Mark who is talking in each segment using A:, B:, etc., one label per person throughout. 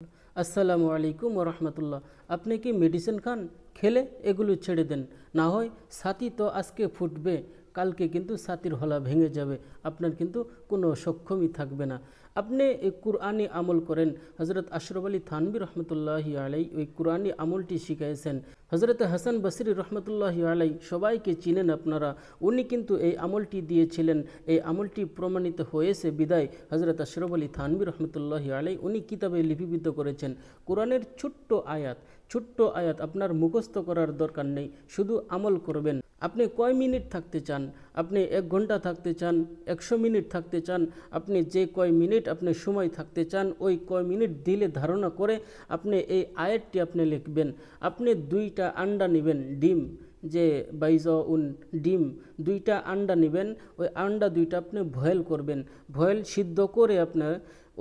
A: আসসালামু আলাইকুম ওয়া রাহমাতুল্লাহ। আপনি কি মেডিসিন খান? খেলে এগুলো ছেড়ে দেন, না হয় ছাতি তো আজকে ফুটবে, কালকে কিন্তু ছাতির হলা ভেঙে যাবে, আপনার কিন্তু কোনো সক্ষমই থাকবে না। আপনি এই কুরআনি আমল করেন। হজরত আশরাফ আলী থানভী রহমতুল্লাহি আলাই ওই কুরআনি আমলটি শিখাইছেন। হজরত হাসান বসরি রহমতুল্লাহি আলাই সবাইকে চিনেন আপনারা, উনি কিন্তু এই আমলটি দিয়েছিলেন। এই আমলটি প্রমাণিত হয়েছে বিদায় হজরত আশরাফ আলী থানভী রহমতুল্লাহি আলাই উনি কিতাবে লিপিবদ্ধ করেছেন। কোরআনের ছোট্ট আয়াত আপনার মুখস্থ করার দরকার নেই, শুধু আমল করবেন। আপনি কয় মিনিট থাকতে চান? আপনি 1 ঘন্টা থাকতে চান, 100 মিনিট থাকতে চান, আপনি যে কয় মিনিট আপনি সময় থাকতে চান ওই কয় মিনিট দিলে ধারণা করে আপনি এই আয়াতটি আপনি লিখবেন। আপনি 2টা আন্ডা নেবেন, ডিম, যে বাইজাউন ডিম, 2টা আন্ডা নেবেন। ওই আন্ডা 2টা আপনি বয়েল করবেন, বয়েল সিদ্ধ করে আপনার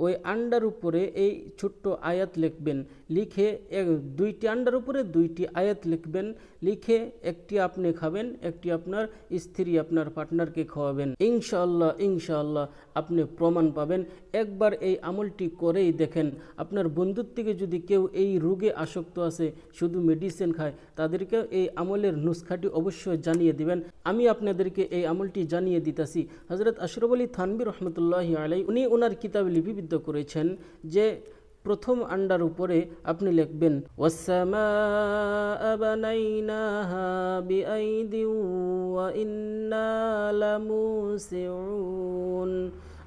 A: ওই আন্ডার উপরে এই ছোট্ট আয়াত লিখবেন। লিখে 2টি আন্ডার উপরে 2টি আয়াত লিখবেন। লিখে একটি আপনি খাবেন, একটি আপনার স্ত্রী আপনার পার্টনারকে খাওয়াবেন। ইনশাআল্লাহ আপনি প্রমাণ পাবেন। একবার এই আমলটি করেই দেখেন। আপনার বন্ধুর থেকে যদি কেউ এই রোগে আসক্ত আছে, শুধু মেডিসিন খায়, তাদেরকে এই আমলের নুসখাটি অবশ্যই জানিয়ে দিবেন। আমি আপনাদেরকে এই আমলটি জানিয়ে দিতেছি। হজরত আশরাফ আলী থানভী রহমতুল্লাহি আলাই উনি ওনার কিতাবে লিপিবদ্ধ করেছেন যে প্রথম আন্ডার উপরে আপনি লিখবেন ওয়াসসামাআ বানাইনাহা বিআইদিন ওয়া ইন্না লামুসিউন।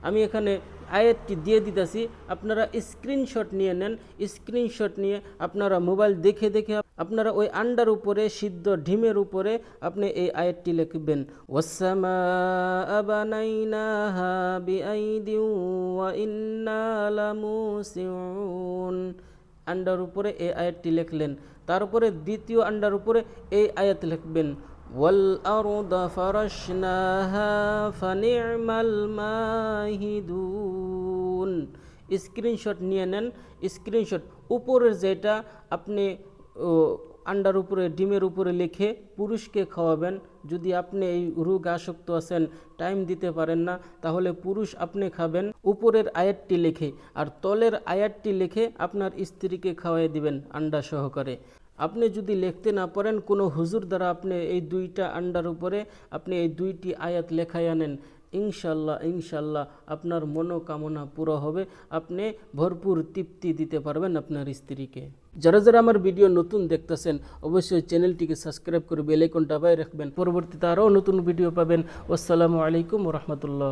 A: আমি এখানে আয়াতটি দিয়ে দিতেছি, আপনারা স্ক্রিনশট নিয়ে নেন। স্ক্রিনশট নিয়ে আপনারা মোবাইল দেখে দেখে আপনারা ওই আন্ডার উপরে সিদ্ধ ডিমের উপরে আপনি এই আয়াতটি লিখবেন ওয়াসসামাআ বানাইনাহা বিআইদিন ওয়া ইন্না লামুসিউন। আন্ডার উপরে এই আয়াতটি লিখলেন। তারপরে দ্বিতীয় আন্ডার উপরে এই আয়াত লিখবেন ওয়াল আরদা ফারাশনাহা ফানি'মাল মাহিদুন। স্ক্রিনশট নিয়ে নেন। স্ক্রিনশট উপরের যেটা আপনি আন্ডার উপরে ডিমের উপরে লিখে পুরুষকে খাওয়াবেন। যদি আপনি এই রোগ আসক্ত আছেন, টাইম দিতে পারেন না, তাহলে পুরুষ আপনি খাবেন উপরের আয়াতটি লিখে, আর তলের আয়াতটি লিখে আপনার স্ত্রীকে খাওয়াই দিবেন আন্ডা সহকারে। আপনি যদি লিখতে না পারেন, কোনো হুজুর দ্বারা আপনি এই 2টা আন্ডার উপরে আপনি এই 2টি আয়াত লেখায় আনেন, ইনশাল্লাহ আপনার মনোকামনা পুরো হবে। আপনি ভরপুর তৃপ্তি দিতে পারবেন আপনার স্ত্রীকে। যারা যারা আমার ভিডিও নতুন দেখতেছেন অবশ্যই চ্যানেলটিকে সাবস্ক্রাইব করে বেল আইকন দাবায় রাখবেন, পরবর্তীতে আরও নতুন ভিডিও পাবেন। আসসালামু আলাইকুম ওয়া রাহমাতুল্লাহ।